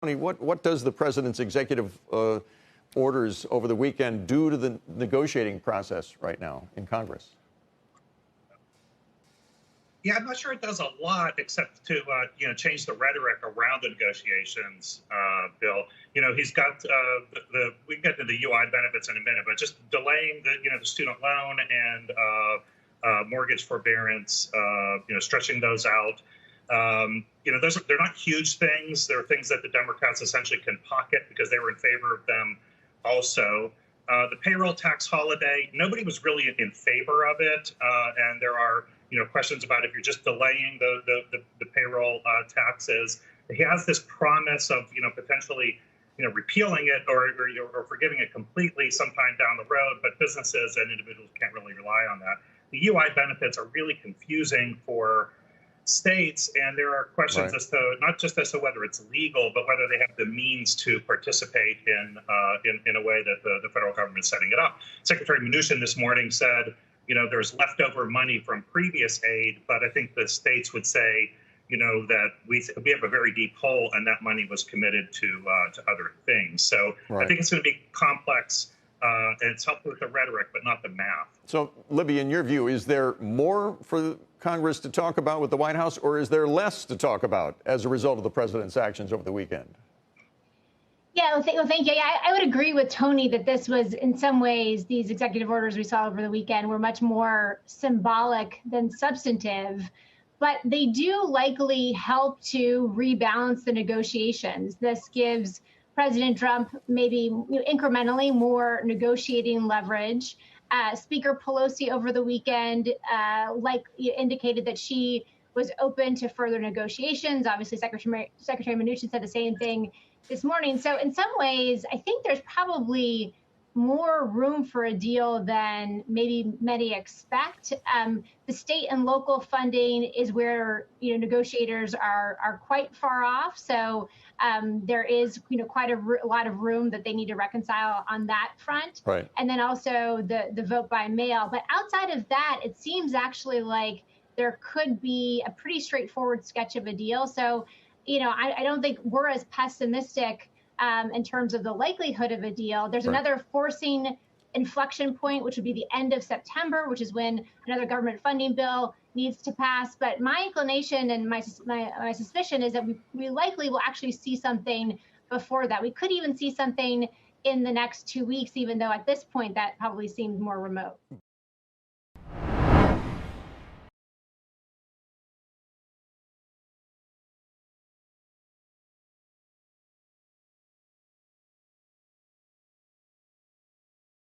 What does the president's executive orders over the weekend do to the negotiating process right now in Congress? Yeah, I'm not sure it does a lot except to change the rhetoric around the negotiations, Bill. He's got we can get to the UI benefits in a minute, but just delaying the student loan and mortgage forbearance, stretching those out. They're not huge things. They're things that the Democrats essentially can pocket because they were in favor of them also. The payroll tax holiday, nobody was really in favor of it. And there are questions about if you're just delaying the payroll taxes. He has this promise of potentially repealing it or forgiving it completely sometime down the road, but businesses and individuals can't really rely on that. The UI benefits are really confusing for states, and there are questions as to not just as to whether it's legal, but whether they have the means to participate in a way that the federal government is setting it up. Secretary Mnuchin this morning said, there's leftover money from previous aid, but I think the states would say, that we have a very deep hole, and that money was committed to other things. So I think it's going to be complex. And it's helpful with the rhetoric, but not the math. So, Libby, in your view, is there more for Congress to talk about with the White House, or is there less to talk about as a result of the president's actions over the weekend? Yeah, well, thank you. Yeah, I would agree with Tony that this was, in some ways, these executive orders we saw over the weekend were much more symbolic than substantive. But they do likely help to rebalance the negotiations. This gives President Trump maybe incrementally more negotiating leverage. Speaker Pelosi over the weekend indicated that she was open to further negotiations. Obviously, Secretary Mnuchin said the same thing this morning. So in some ways, I think there's probably more room for a deal than maybe many expect. The state and local funding is where negotiators are quite far off. So there is quite a lot of room that they need to reconcile on that front. Right. And then also the vote by mail. But outside of that, it seems actually like there could be a pretty straightforward sketch of a deal. So I don't think we're as pessimistic in terms of the likelihood of a deal. There's another forcing inflection point, which would be the end of September, which is when another government funding bill needs to pass. But my inclination and my suspicion is that we likely will actually see something before that. We could even see something in the next 2 weeks, even though at this point that probably seems more remote.